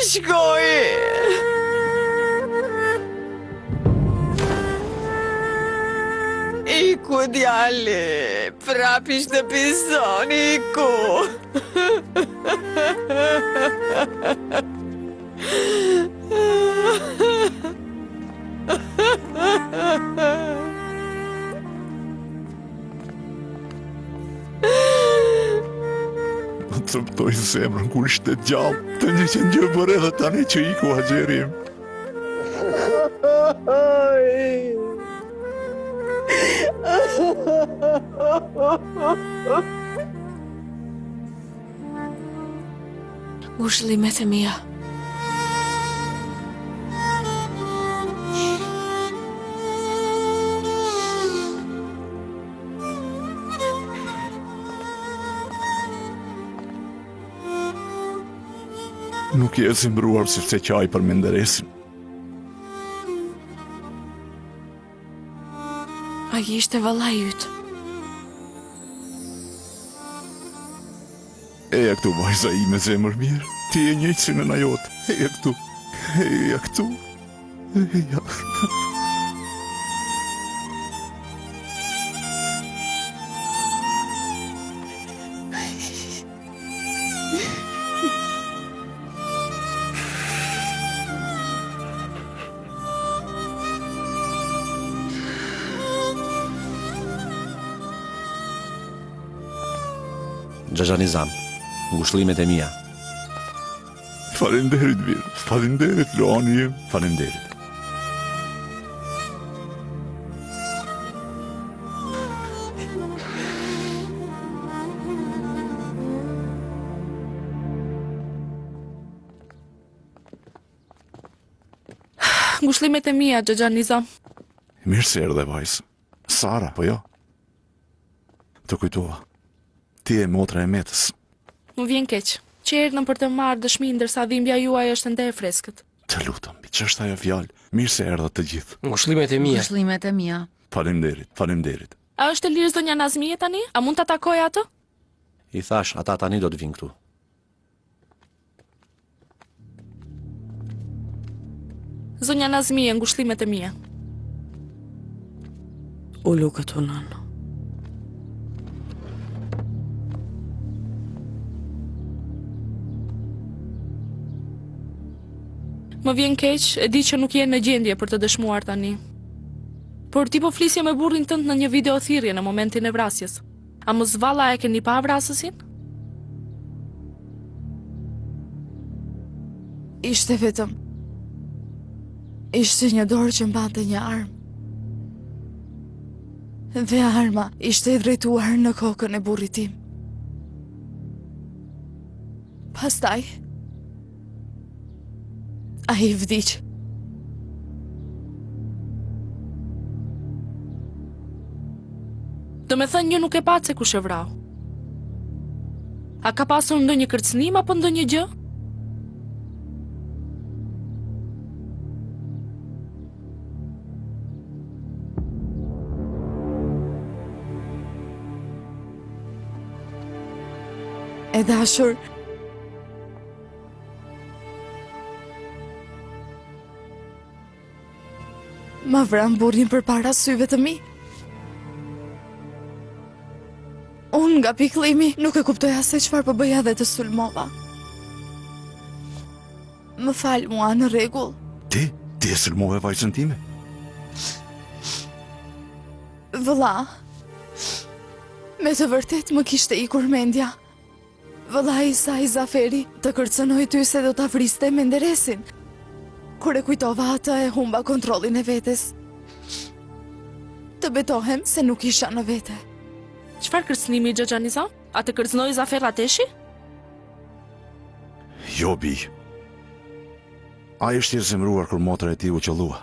shkoj? Iku djali, prap ishte pison, iku. Më cëptoj zemrën kur ishte gjallë, të një që një bërë edhe tani që iku Haxherim. Ngushëllimet e mia. Nuk je zimbruar sepse qaj për Menderesin. Ai ishte vallai yt. Eja këtu, vajza i me zemër mirë. Ti e njëjtë si nëna jote. Eja këtu. Eja këtu. Eja. Xhaxha Nizam, ngushëllimet e mia. Faleminderit Vir. Faleminderit Loani jem. Faleminderit. Ngushëllimet e mia, Xhaxha Nizam. Mirë se erdhe vajzë. Sara, po jo? Të kujtova. Ti e motra e Metës. Më vjen keq që erdhën për të marrë dëshmi ndërsa dhimbja juaj është ende e freskët. Të lutem, mbi ç'është ajo fjalë? Mirë se erdha të gjithë. Ngushëllimet e mia. Ngushëllimet e mia. Faleminderit, faleminderit. A është e lirë zonja Nazmije tani? A mund ta takoj atë? I thash, ata tani do të vinë këtu. Zonja Nazmije, ngushëllimet e mia. Ulu këtu nënë. Më vjen keq, e di që nuk je në gjendje për të dëshmuar tani. Por ti po flisje me burrin tënd në një video thirrje në momentin e vrasjes. A mos valla e keni pa vrasësin? Ishte vetëm. Ishte një dorë që mbante një armë. Dhe arma ishte e drejtuar në kokën e burrit tim. Pastaj ai vdiq. Do me thënë një nuk e patë se kush e vrau. A ka pasur ndonjë kërcënim apo ndonjë gjë? E dashur, ma vran burrin përpara syve të mi. Unë nga pikëllimi nuk e kuptoja se çfarë po bëja dhe të sulmova. Më fal mua në rregull. Ti e sulmove vajzën time? Vëlla, me të vërtet më kishte ikur mendja. Vëlla i saj Zaferi të kërcënoi ty se do ta vriste Menderesin. Kur e kujtova atë e humba kontrollin e vetes. Të betohem se nuk isha në vete. Çfarë kërcënimi Xhaxha Nizam? A të kërcënoi Zafer Ateshi? Jo, bi. Ai është i zemruar kur motra e tij u qellua.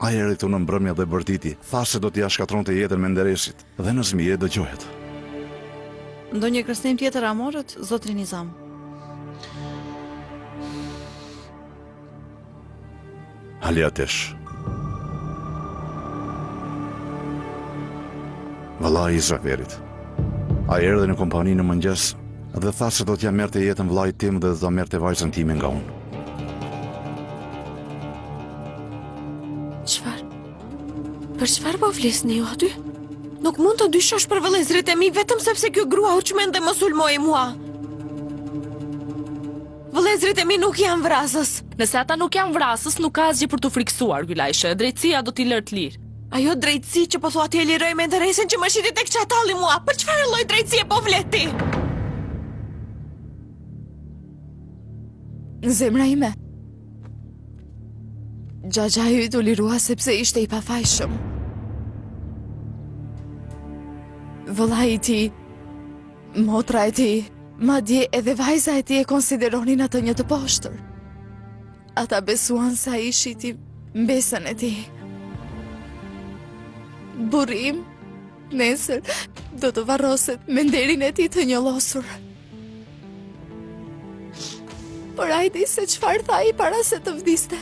Ai erdhi këtu në mbrëmje dhe bërtiti. Tha se do t'ia shkatronte jetën Menderesit. Dhe në Zmije dëgjohet. Ndonjë kërcënim tjetër a morët, zotri Nizam? Ali Atesh. Vëllai i Zaferit. Ai erdhi në kompani në mëngjes dhe tha se do t'ja merrte jetën vllait tim dhe do ta merrte vajzën time nga unë. Për çfarë po flisni ju aty? Nuk mund të dyshosh për vëllezërit e mi vetëm sepse kjo grua u çmend dhe mos ulmoi mua. Vëllezërit e mi nuk janë vrasës. Nëse ata nuk janë vrasës, nuk ka asgjë për të friksuar, Gylajshe. Drejtësia do t'i lërë të lirë. Ajo drejtësi që po thua ti e liroj Menderesin që më shiti tek çatalli mua. Për çfarë lloj drejtësie po flet ti? Zemra ime. Xhaxha yt u lirua sepse ishte i pafajshëm. Vëllai i tij, motra e tij, madje edhe vajza e tij e konsideronin atë një të poshtër. Ata besuan se ai shiti mbesën e tij. Burim, nesër do të varroset me nderin e tij të njollosur. Por ai di se çfarë tha ai para se të vdiste.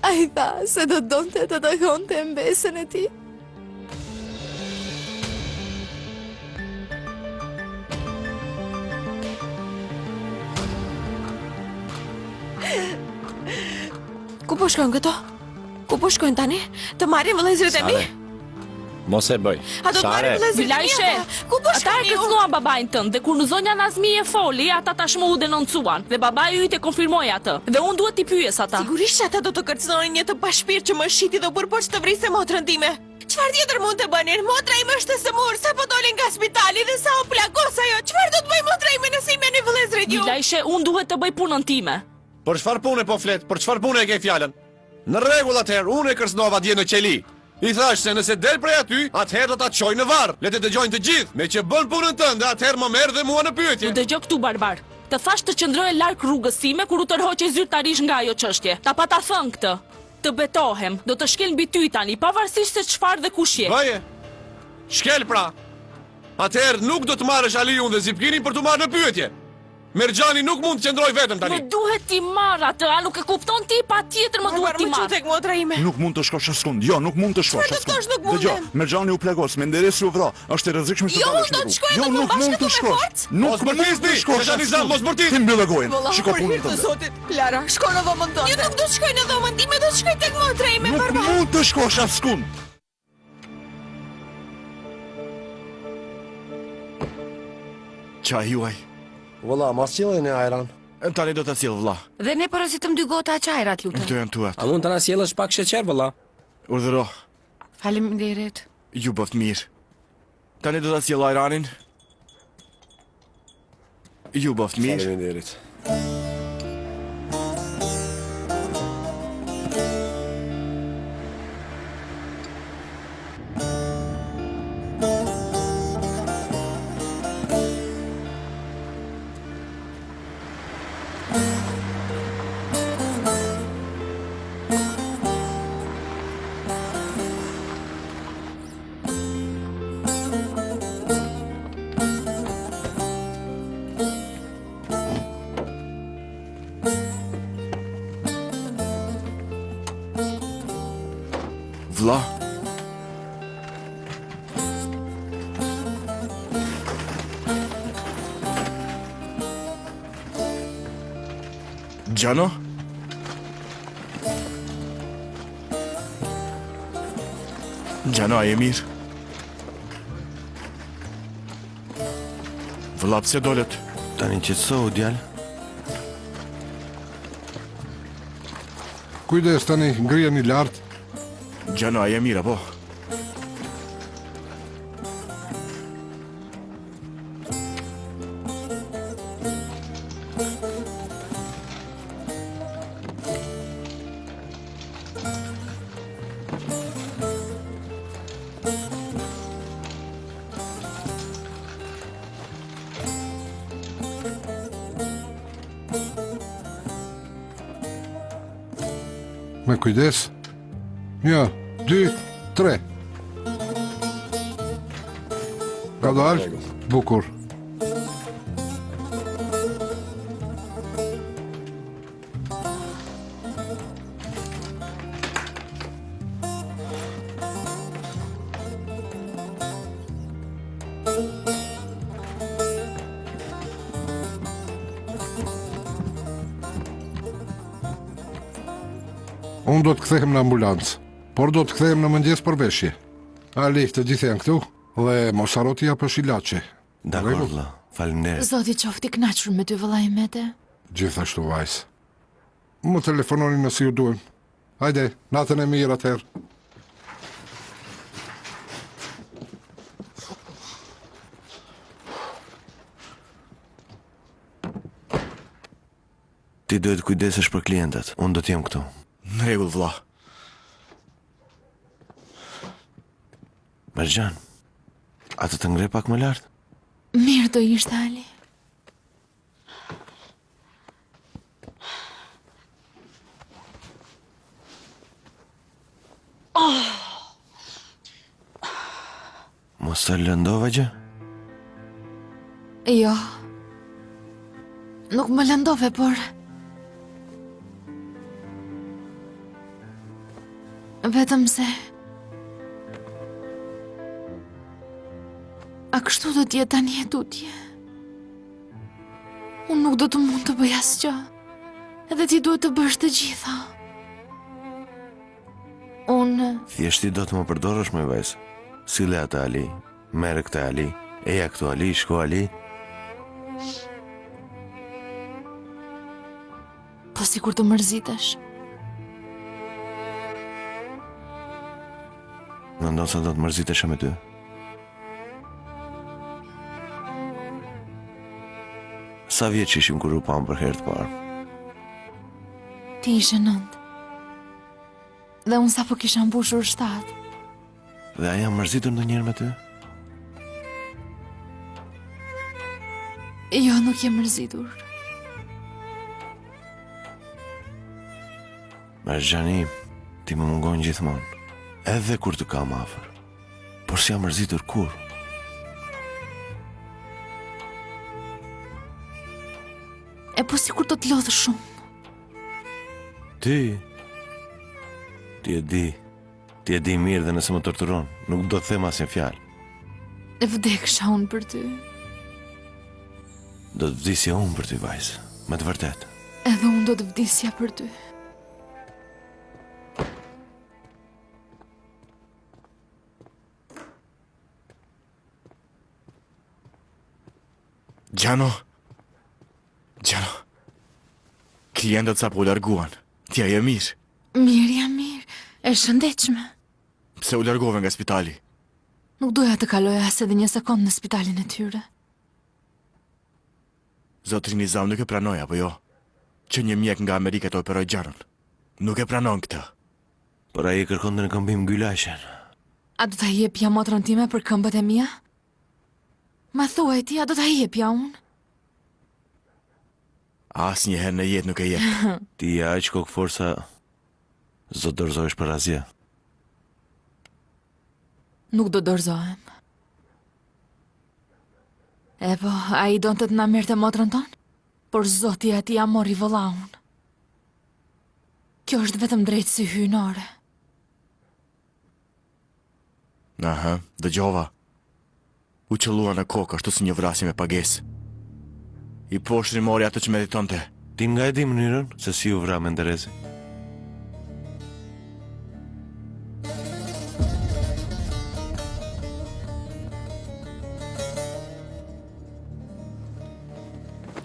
Ai tha se do donte të takonte mbesën e tij. Ku po shkojnë këto? Ku po shkojnë tani? Të marrin vëllezërit e mi? Mos e bëj. A do të marrin vëllezërit e mi? Gylajshe, ata? Ku po ata e shkojnë ju? kërcënuan babain tënd dhe kur në zonja Nazmi e foli, ata tashmë u denoncuan dhe babai yt e konfirmoi atë. Dhe unë duhet t'i pyes ata. Sigurisht që ata do të kërcënonin një të pashpirt që më shiti dhe burpoç të vriste motrën time. Çfarë tjetër mund të bënin? Motra ime është e sëmurë, sapo doli nga spitali dhe sa u plagos ajo. Çfarë do të bëj motra ime nëse i merrni vëllezërit ju? Gylajshe, unë duhet të bëj punën time. Për çfarë pune po flet? Për çfarë pune e ke fjalën? Në rregull atëherë, unë e kërcënova dje në qeli. I thash se nëse del prej aty, atëherë do ta çoj në varr. Le të dëgjojnë të gjithë, me që bën punën tënde, atëherë më merr dhe mua në pyetje. Më dëgjoj këtu barbar. Të thash të qëndroje larg rrugës time kur u tërhoqe zyrtarisht nga ajo çështje. Ta pata thënë këtë. Të betohem, do të shkel mbi ty tani, pavarësisht se çfarë dhe kush je. Bëje. Shkel pra. Atëherë nuk do të marrësh Aliun dhe Zipkinin për të marrë në pyetje. Merxhani nuk mund të qëndroj vetëm tani. Më duhet t'i marr atë, a nuk e kupton ti? Patjetër më duhet t'i Më çu marr. tek motra ime. Nuk mund të shkosh askund. Jo, nuk mund të shkosh Çfarë do të thosh, nuk Dëgjoj, mundem? Merxhani u plagos, Menderesi u vra. Është e rrezikshme të Jo, dalësh do në të rrugë. shkoj Jo, edhe më nuk bashkë mund të këtu me shkosh. forcë? Nuk Mos mund bërtisni, të shkosh. Merxhani Zam, mos bërtisni. Ti mbyll gojën. Shiko Për punën hir të tënde. Zotit, Klara, shko në dhomën Jo, tënde. nuk do të shkoj në dhomën time, do të shkoj tek motra ime, Nuk barbar. mund të shkosh askund. Çaj juaj. Valla, mos sjellni ajran. Tani do ta sjell vëlla. Dhe ne porositëm 2 gota çajrat, lutem. Këto janë tuat. A mund të na sjellësh pak sheqer valla? Urdhëro. Faleminderit. Ju bëft mirë. Tani do ta sjell ajranin. Ju bëft mirë. Faleminderit. Vëlla. Gjano? Gjano, a je mirë? Vëlla, pse dolet? Tani qetësohu, djalë. Kujdes tani, ngrijeni lart. Gjano, a je mirë, apo? Me kujdes. 1, 2, 3. Ka dalë? Bukur. Unë do të kthehem në ambulancë, por do të kthehem në mëngjes për veshje. Ali, të gjithë janë këtu dhe mos haro t'i japësh ilaçe. Dakor, vëlla. Faleminderit. Zoti qofti kënaqur me ty vëlla Imete. Gjithashtu vajzë. Më telefononi nëse ju duhem. Hajde, natën e mirë atëherë. Ti duhet kujdesesh për klientët. Unë do t'jem këtu. Në rregull, vëlla. Mergjan, atë të ngre pak më lartë? Mirë do ishte, Ali. Mos të lëndova gjë? Jo. Nuk më lëndove, por... Vetëm se... A kështu do t'jetë tani e tutje? Unë nuk do të mund të bëj asgjë. Edhe ti duhet të bësh të gjitha. Unë... Thjesht ti do të më përdorësh me vajzë. Sile atë Ali, merë këtë Ali, eja këtu Ali, shko Ali. Po si kur të mërzitesh. Në ndonë se do të mërzitesh me ty. Sa vjeç ishim kur u pam për herë të parë? Ti ishe 9. Dhe unë sa po kisha mbushur 7. Dhe a jam mërzitur ndonjëherë me ty? Jo, nuk jem mërzitur. Mergjani, ti më mungon gjithmonë. Edhe kur të kam afër. Por si jam mërzitur kur? E po si kur do të lodhë shumë. Ti e di. Ti e di mirë dhe nëse më torturon, nuk do të them asnjë fjalë. E vdeksha unë për ty. Do të vdisja unë për ty, vajzë. Me të vërtet. Edhe unë do të vdisja për ty. Gjano. Klientët sa po u larguan. Tja je mirë. Mirë, jam mirë. E shëndetshme. Pse u largove nga spitali? Nuk doja të kaloja as edhe një sekond në spitalin e tyre. Zotri Nizam nuk e pranoj, apo jo? Që një mjek nga Amerika të operoj Gjanën. Nuk e pranon këtë. Por ai kërkon të në këmbim Gylashen. A do t'a jepja motrën time për këmbët e mia? Ma thuaj ti, a do t'a jepja unë? As njëherë në jetë nuk e jep. Ti ja aq kokë forsa zot dorëzohesh për asgjë. Nuk do dorëzohem. E po, a i donë të na mirë të motrën tonë? Por zoti ati ja mori vëlla unë. Kjo është vetëm drejtësi hyjnore. Aha, dëgjova. U qëllua në kokë ashtu si një vrasje me pagesë. I poshtri mori atë që meritonte. Ti nga e di mënyrën se si u vra Menderezi?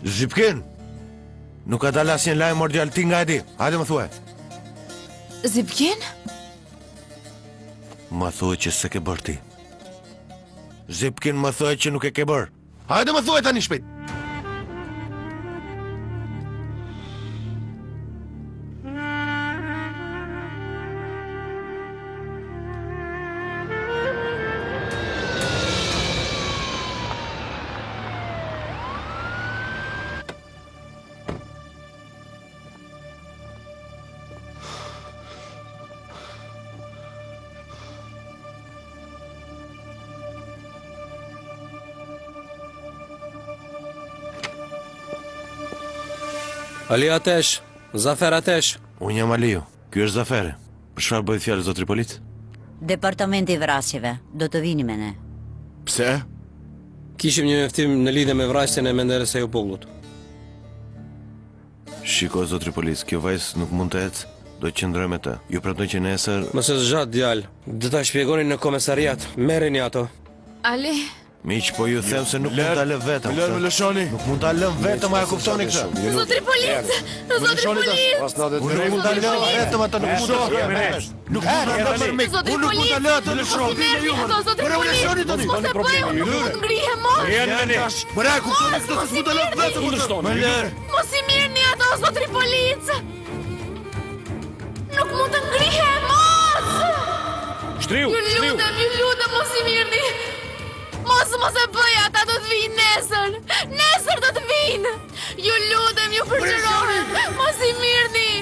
Zhipkin! Nuk ka dalë asnjë lajm mordial, ti nga e di. Hajde më thuaj. Zipkin? Më thuaj që se ke bërë ti. Zipkin më thuaj që nuk e ke bërë. Hajde më thuaj tani shpejt. Ali Atesh, Zafer Atesh. Unë jam Aliu, ky është Zaferi. Për çfarë bëhet fjalë zotri polic? Departamenti i vrasjeve, do të vini me ne. Pse? Kishim një njoftim në lidhje me vrasjen e Menderes Ayopoglut. Shiko zotri polic, kjo vajzë nuk mund të ecë. Do të qëndroj me të. Ju premtoj që nesër... Mos e zgjat djalë. Do ta shpjegoni në komisariat. Merreni ato. Ali, Miq, po ju them se nuk mund ta lë vetëm. Më lëshoni. Nuk mund ta lëm vetëm, a e kuptoni këtë? zotri policë! Zotri policë! Nuk mund ta lë vetëm atë, nuk mund ta lë. Nuk mund ta lë me. Zotri policë! Mos i merrni ato, zotri policë! Mos e bëj, nuk ngrihe mos! Bëra kuptoni këtë se mund ta lë vetëm. Më lër. Mos i merrni ato, zotri policë! Nuk mund të ngrihe mos! Shtriu, Ju lutem, mos i merrni! Mos e bëj, ata do të vinë nesër! Nesër do të vinë! Ju lutem, ju përgjërojmë! Mos i mirni!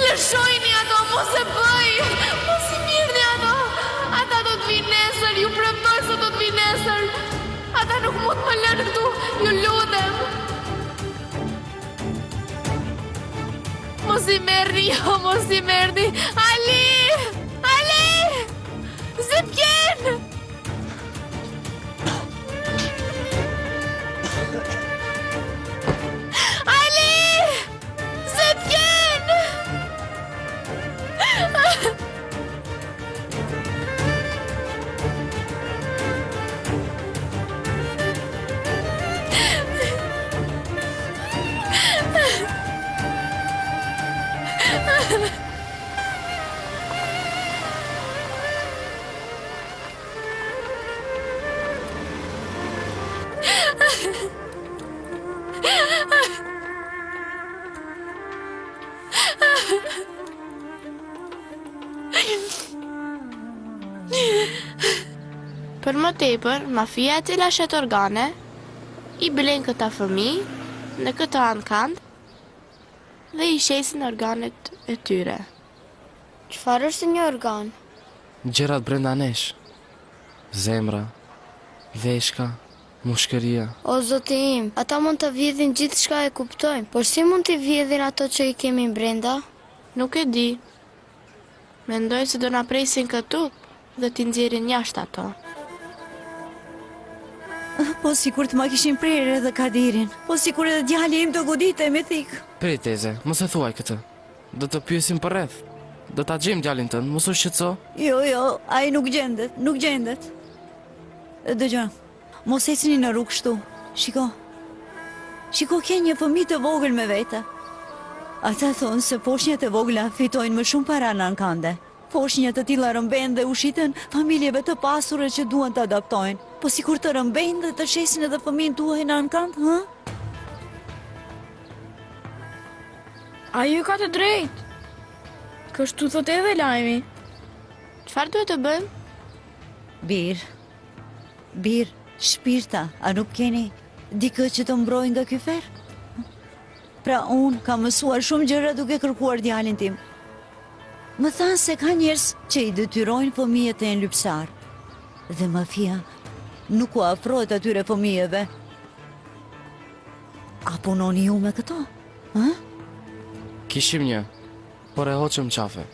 Lëshojni ato, mos e bëj! Mos i mirni ato! Ata do të vinë nesër, ju premtoj se do të vinë nesër! Ata nuk mund të më lënë këtu, ju lutem! Mos i merrni, jo, mos i merrni! Ali! Ali! Zipken! Për më tepër, mafia e cila shet organe, i blen këta fëmijë në këtë ankand dhe i shesin organet e tyre. Çfarë është një organ? Gjërat brenda nesh. Zemra, veshka, mushkëria. O zoti im, ata mund të vjedhin gjithçka e kuptojmë, por si mund të vjedhin ato që i kemi brenda? Nuk e di. Mendoj se do na presin këtu dhe t'i nxjerrin jashtë ato. Po sikur të ma kishin prerë edhe Kadirin. Po sikur edhe djali im të godite me thik. Prej teze, mos e thuaj këtë. Do të pyesim për rreth. Do ta gjejmë djalin tënd, mos u shqetëso. Jo, ai nuk gjendet. Dëgjoj, mos ecni në rrugë kështu. Shiko, ke një fëmijë të vogël me vete. Ata thonë se foshnjat e vogla fitojnë më shumë para në ankande. Foshnjat të tilla rëmbejnë dhe ushiten familjeve të pasura që duan të adaptojnë. Po sikur të rëmbejnë dhe të shesin edhe fëmijën tuaj në ankand, hë? Ajo ka të drejtë. Kështu thot edhe lajmi. Çfarë duhet të bëjmë? Bir, shpirta, a nuk keni dikë që të mbrojnë nga ky fer? Pra unë kam mësuar shumë gjëra duke kërkuar djalin tim. Më thanë se ka njerëz që i detyrojnë fëmijët e lypsar. Dhe mafia nuk u afrohet atyre fëmijëve. A punoni ju me këto? Ha? Kishim një, por e hoqëm qafe.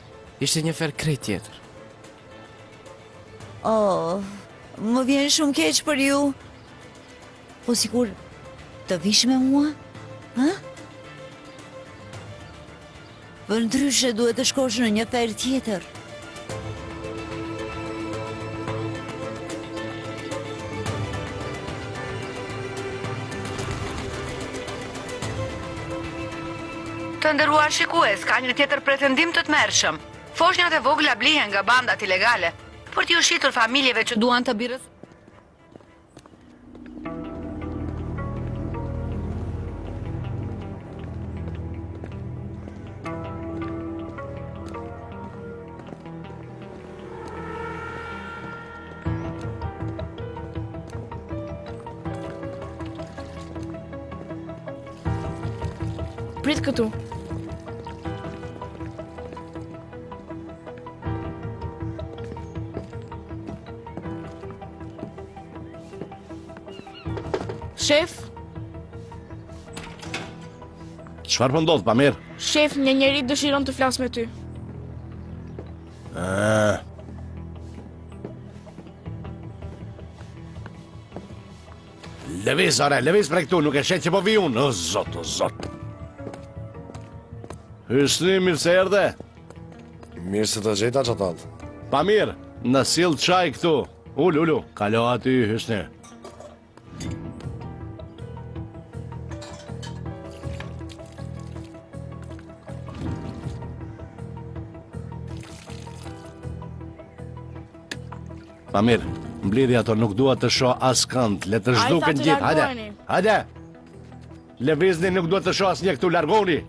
Ishte një fer krejt tjetër. Më vjen shumë keq për ju. Po sikur të vish me mua? Ha? Për ndryshe duhet të shkosh në një fer tjetër. Të nderuar shikues, ka një tjetër pretendim të tmerrshëm. Foshnjat e vogla blihen nga bandat ilegale për t'i ushitur familjeve që duan të birës. Prit këtu. Shef? Çfarë po ndodh, pa mirë? Shef, një njeri dëshiron të flas me ty. Lëviz prej këtu, nuk e shet që po vi unë. O zot. Hysni, mirë se erdhe. Mirë se të gjeta çatall. Pa mirë, në sill çaj këtu. Ulu, kalo aty, Hysni. Pa mirë, mblidhi ato, nuk dua të shoh as kënd, le të zhduken gjithë. Hajde. Lëvizni, nuk dua të shoh asnjë këtu, largoni.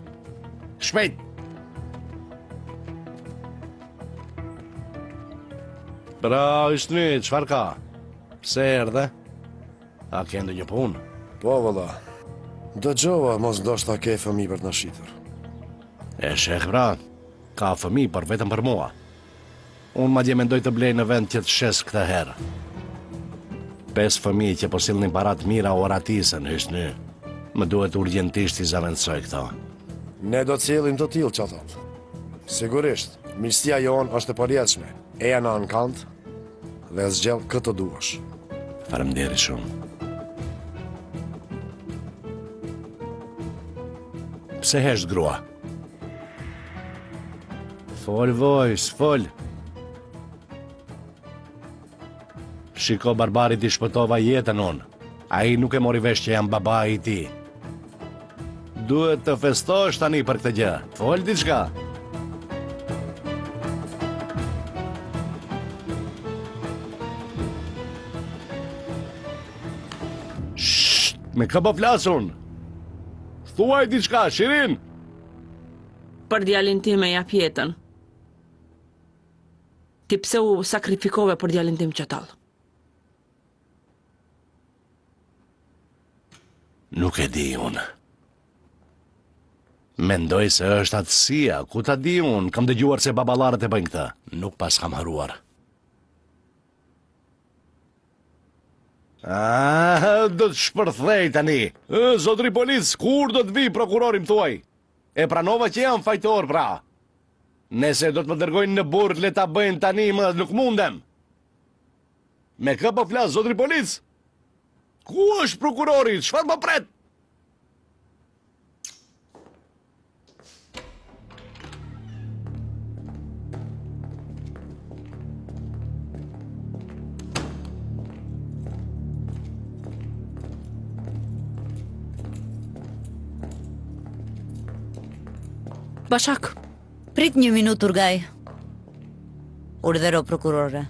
Shpejt. Pra, Hysni, çfarë ka? Pse erdhe? A ke ndonjë punë? Po, valla. Dëgjova, mos ndoshta ke fëmijë për të na shitur. E sheh pra, ka fëmijë, por vetëm për mua. Unë madje mendoj të blej në vend që të shes këtë herë. 5 fëmijë që po sillnin parat mira o ratisën, Hysni. Më duhet urgjentisht i zavendësoj këto. Ne do të cillim të tillë çatall. Sigurisht, mirësia jon është e përjetshme. Eja në ankant dhe zgjell këtë duash. Faleminderit shumë. Pse hesh grua? Fol vojs, fol. Shiko, Barbarit i shpëtova jetën unë. Ai nuk e mori vesh që jam baba i ti. Duhet të festosh tani për këtë gjë. Fol diçka. Shht, me kë po flasun? Thuaj diçka, Shirin. Për djalin tim e jap jetën. Ti pse u sakrifikove për djalin tim çatall? Nuk e di unë. Mendoj se është atësia, ku ta di unë, kam dëgjuar se baballarët e bëjnë këtë. Nuk pas kam haruar. Do të shpërthej tani. Zotri polic, kur do të vi prokurori më thuaj? E pranova që jam fajtor, pra. Nëse do të më dërgojnë në burg, le ta bëjnë tani, më nuk mundem. Me kë po flas, zotri polic? Ku është prokurori? Çfarë më pret? Bashak, Prit 1 minutë, Turgaj. Urdhëro prokurore.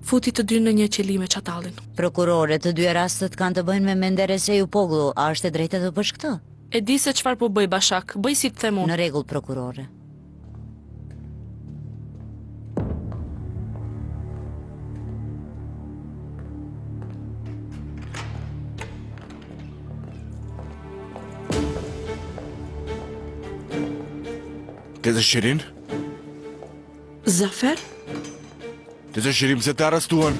Futi të dy në një qeli me çatallin. Prokurore, të dy rastet kanë të bëjnë me Mendereseju Poglu. A është e drejtë të bësh këtë? E di se çfarë po bëj, Bashak. Bëj si të them unë. Në rregull, prokurore. Tezë Shirin? Zafer? Tezë Shirin, pse të arrestuan?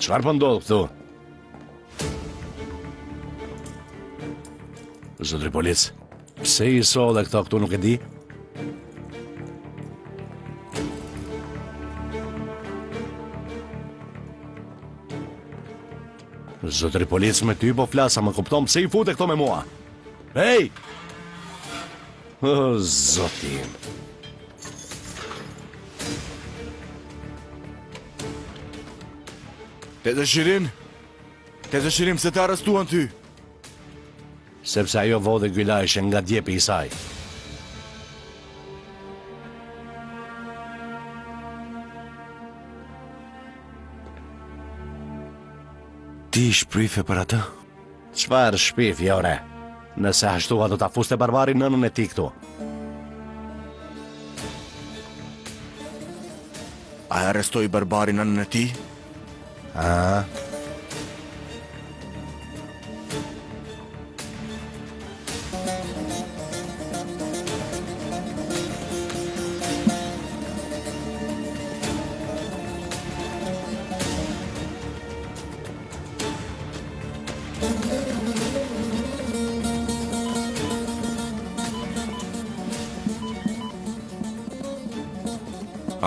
Çfarë po ndodh këtu? Zotri polic, pse i solle këto këtu nuk e di? Zotri polic, me ty po flasa, më kupton pse i fute këto me mua? Hey! O, zotim. Tezë Shirin, pse të arrestuan ty? Sepse ajo vodhe Gjylajshe nga djepi i saj. Ti shprife për atë? Çfarë shpif, jore? Nëse ashtu do ta fuste Barbarin nënën e ti këtu. A arrestoi Barbarin nënën e ti? A?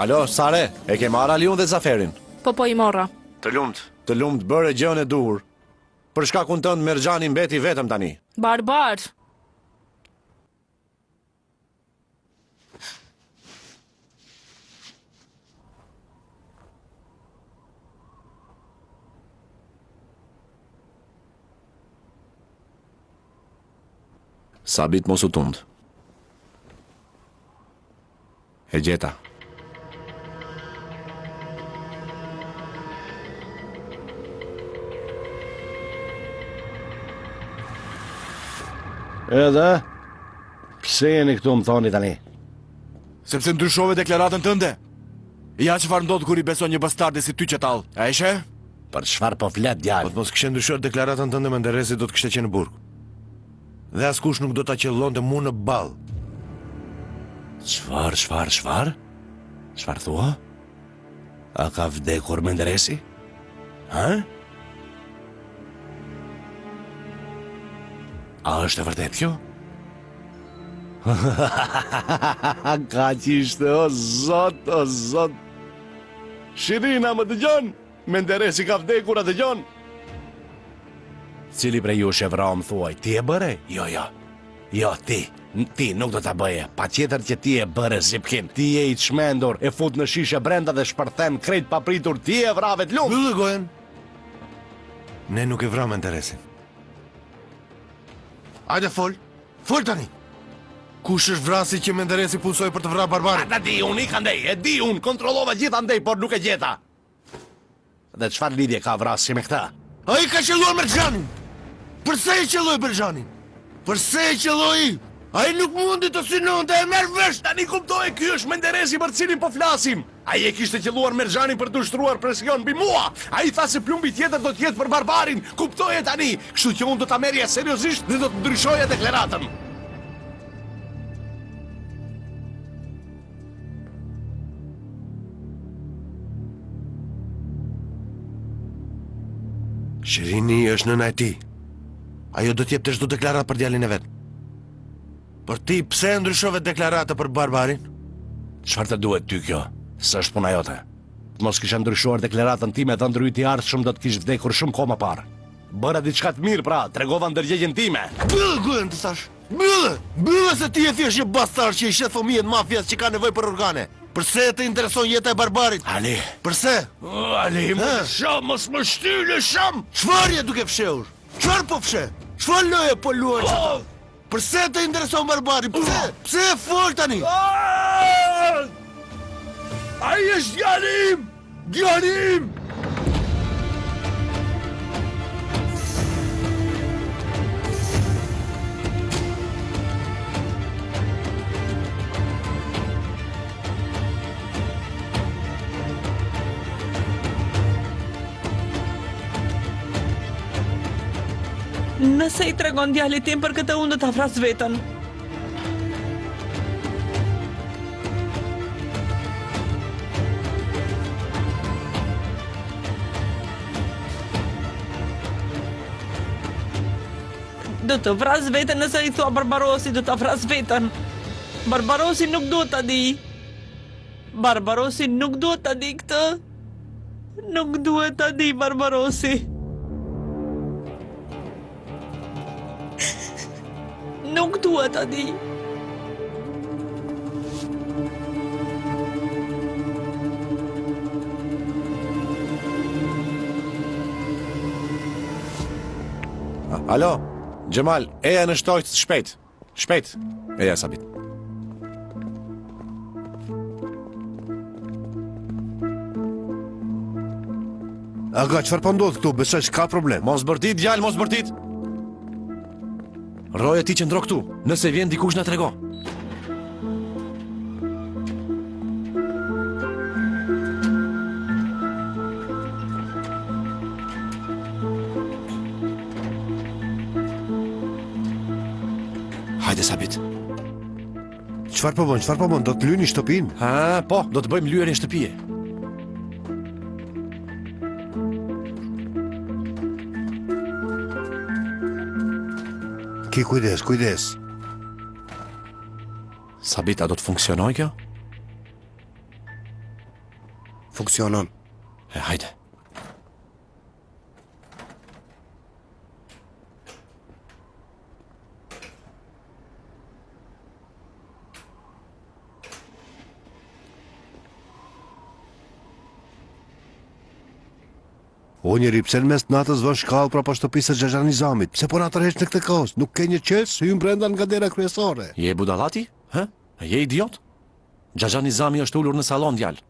Alo, Sare, e ke marrë Aliun dhe Zaferin? Po i morra. Të lumt bëre gjën e duhur. Për shkakun tënd Merxhani mbeti vetëm tani. Barbar. Sabit mos u tund. E gjeta. Edhe? Pse jeni këtu më thoni tani? Sepse ndryshove deklaratën tënde. Ja çfarë ndodh kur i beson një bastardi si ty Qetall. A ishe? Për çfarë po flet djalë? Po të mos kishe ndryshuar deklaratën tënde, Menderesi do të kishte qenë në burg. Dhe askush nuk do ta qellonte mu në ball. Çfarë? Çfarë thua? A ka vdekur Menderesi? Ha? A është e vërtet kjo? Ka qishte, o zot. Shirina më dëgjon? Menderesi ka vdekur, a dëgjon? Cili prej ju shevra më thuaj, ti e bëre? Jo, ti nuk do ta bëje. Pa tjetër që ti e bëre zipkin. Ti je i çmendur, e fut në shishe brenda dhe shpërthen krejt papritur. Ti e vravet lum. Mbyllë gojen. Ne nuk e vram Menderesin. Hajde fol tani. Kush është vrasi që Menderesi pulsoi për të vrarë barbarin? Ata di unë, e di unë, kontrollova gjithë andej, por nuk e gjeta. Dhe çfarë lidhje ka vrasje me këta? Ai ka qelluar Merxhanin. Përse i qelloi Merxhanin? Përse i qelloi? Ai nuk mundi të synonte, e merr vesh. Tani kuptoj, ky është Menderesi për cilin po flasim. Ai e kishte qelluar Merxhanin për të ushtruar presion mbi mua. Ai tha se plumbi tjetër do të jetë për barbarin. Kuptoje tani, kështu që unë do ta merrja seriozisht dhe do të ndryshoja deklaratën. Shirini është nëna e tij. Ajo do t'jep të çdo deklaratë për djalin e vet. Por ti pse ndryshove deklaratë për barbarin? Çfarë të duhet ty kjo? S'është puna jote. Mos kisha ndryshuar deklaratën time, të ndryti i ardhshëm do të kish vdekur shumë kohë më parë. Bëra diçka të mirë, pra, tregova ndërgjegjen time. Mbyllë gojen të thash. Mbyllë se ti e thjesht një bastard që i shet fëmijët mafias që ka nevojë për organe. Përse të intereson jeta e barbarit? Ali. Përse? Ali, mos më shtyllë sham. Çfarë je duke fshehur? Çfarë po fshe? Çfarë loje po luan? Përse të intereson barbari? Pse e fol tani? Ai është djalim! Nëse i tregon djalit tim për këtë, unë do ta vras veten. Do të vras veten nëse i thua Barbarosi, do ta vras veten. Barbarosi nuk duhet ta di. Barbarosi nuk duhet ta di këtë. Nuk duhet ta di Barbarosi. Nuk duhet ta di. Alo, Gjemal, eja në shtojt shpejt. Shpejt, eja Sabit. Aga, çfarë po ndodh këtu? Besoj se ka problem. Mos bërtit, djalë, mos bërtit. Roje ti që ndro këtu, nëse vjen dikush na trego. Hajde Sabit. Çfarë po bën? Do të lyni shtëpinë? Ha, po, do të bëjmë lyerje shtëpie. Ki kujdes. Sabita, do të funksionoj kjo? Funksionon. Hajde. O njeri, pse në mes natës vën shkallë prapa shtëpisë së Xhaxhan Nizamit? Pse po na tërheq në këtë kaos? Nuk ke një qelç, hyn brenda nga dera kryesore. Je budallati? Hë? Je idiot? Xhaxhan Nizami është ulur në sallon, djalë.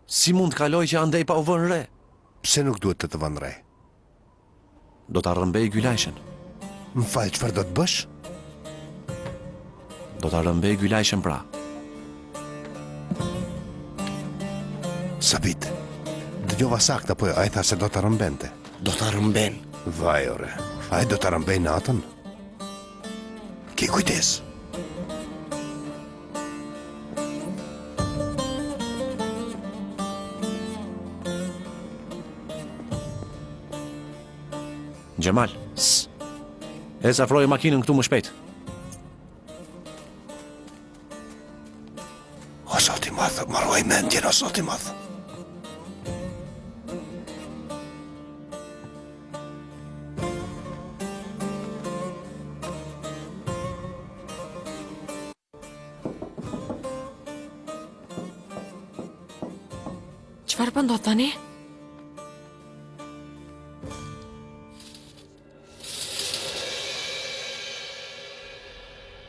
Si mund të kaloj që andej pa u vënë re? Pse nuk duhet të vënë re? Do ta rrëmbej Gylajshen. Më fal, çfarë do të bësh? Do ta rrëmbej Gylajshen pra. Sabit, dëgjova saktë apo ai tha se do ta rrëmbente? Do ta rrëmben. Vaj ore, ai do ta rrëmbej natën? Ke kujdes. Gjemal, e sa afroj makinën këtu më shpejt. O zoti madh, marroj mendjen o zoti madh. Çfarë po ndodh tani?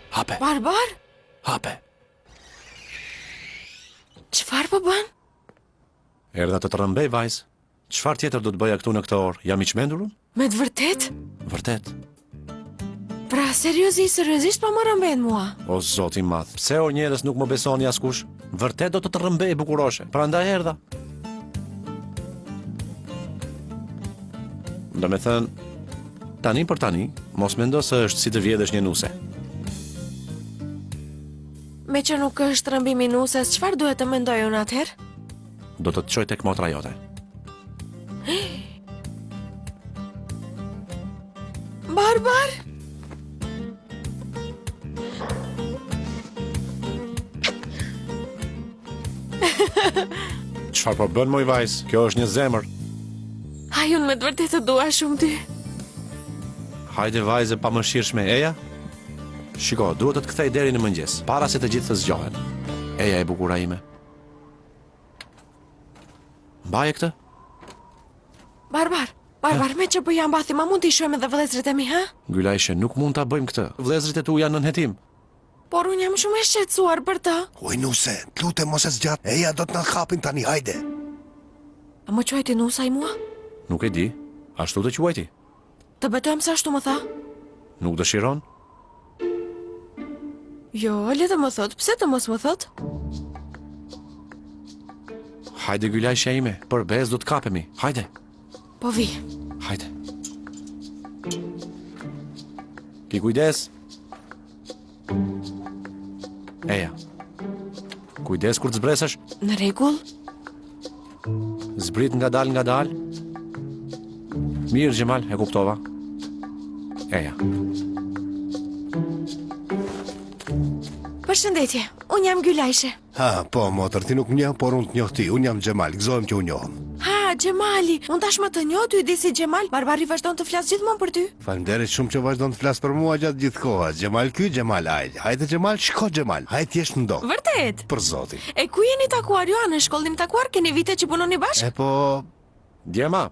Hape. Barbar? Hape. Çfarë po bën? Erdha të rrëmbej, vajz. Çfarë tjetër do të bëja këtu në këtë orë? Jam i çmendur unë? Me të vërtet? Vërtet. Pra, seriozisht po më rrëmben mua. O zoti i madh, pse o njerëz nuk më besoni askush? Vërtet do të të rrëmbej bukuroshe. Prandaj erdha. Do me thënë, tani për tani, mos mendo se është si të vjedhësh një nuse. Me që nuk është rrëmbimi i nuses, çfarë duhet të mendoj unë atëherë? Do të të çoj tek motra jote. Barbar? Çfarë po bën moj vajz? Kjo është një zemër. Ai, unë me të vërtetë të dua shumë ty. Hajde vajze pa mëshirshme, eja. Shiko, duhet të të kthej deri në mëngjes, para se të gjithë të zgjohen. Eja e bukura ime. Mbaje këtë? Barbar, me që po jam mbathi, ma mund t'i shohim edhe vëllezërit e mi, ha? Gylajshe, nuk mund ta bëjmë këtë. Vëllezërit e tu janë në nënhetim. Por unë jam shumë e shqetësuar për të. Oj nuse, lutem mos e zgjat. Eja do të na kapin tani, hajde. A më quajti nusa i mua? Nuk e di, ashtu të quajti. Të betojmë se ashtu më tha? Nuk dëshiron? Jo, le të më thot, pse të mos më thot? Hajde Gylajshe ime, për bez do të kapemi. Hajde. Po vi. Hajde. Ki kujdes. Eja. Kujdes kur të zbresësh. Në rregull? Zbrit nga dal. Mirë, Gjemal, e kuptova. Eja. Përshëndetje, unë jam Gylajshe. Ha, po, motër, ti nuk më njeh, por unë të njoh ti. Unë jam Gjemal, gëzohem që u njohëm. Ha, Gjemali, unë tashmë të njoh ty, di si Gjemal, Barbari vazhdon të flas gjithmonë për ty. Faleminderit shumë që vazhdon të flas për mua gjatë gjithë kohës. Gjemal ky, Gjemal ai. Hajde Gjemal, shko Gjemal. Hajde ti në dok. Vërtet? Për zotin. E ku jeni takuar ju në shkollim takuar? Keni vite që punoni bashkë? E po, Djema.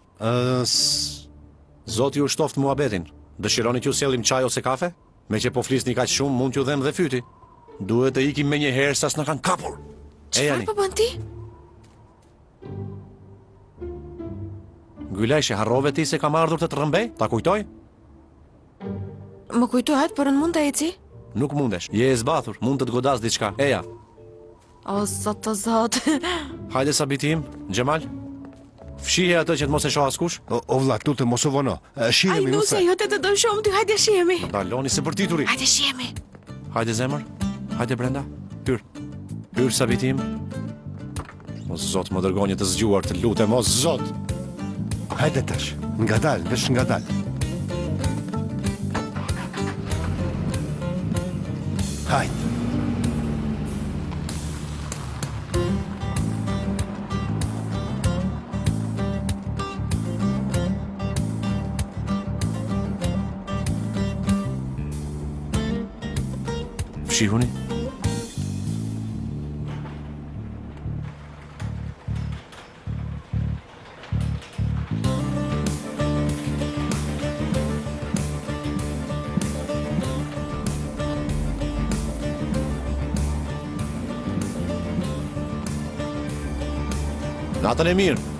Zoti ju shtoft muhabetin. Dëshironi t'ju sjellim çaj ose kafe? Me që po flisni kaq shumë, mund t'ju them dhe fyti. Duhet të ikim me një herë sa s'na kanë kapur. Çfarë po bën ti? Gylajshe, harrove ti se kam ardhur të të rrëmbej? Ta kujtoj? Më kujtohet, por unë mund të eci? Nuk mundesh, je e zbathur, mund të të godas diçka. Eja. O, zot. Hajde sabitim, Gjemal. Fshije atë që të mos e shoh askush. O vlla, lutem mos u vono. Shihemi nuse. Ai nuse, jote të doj shumë ty, hajde shihemi. Daloni se përtituri. Hajde shihemi. Hajde zemër. Hajde brenda. Hyr sabitim. O zot, më dërgoj një të zgjuar, të lutem, o zot. Hajde tash, ngadal, vesh ngadal. Hajde. Fshihuni. Natën e mirë.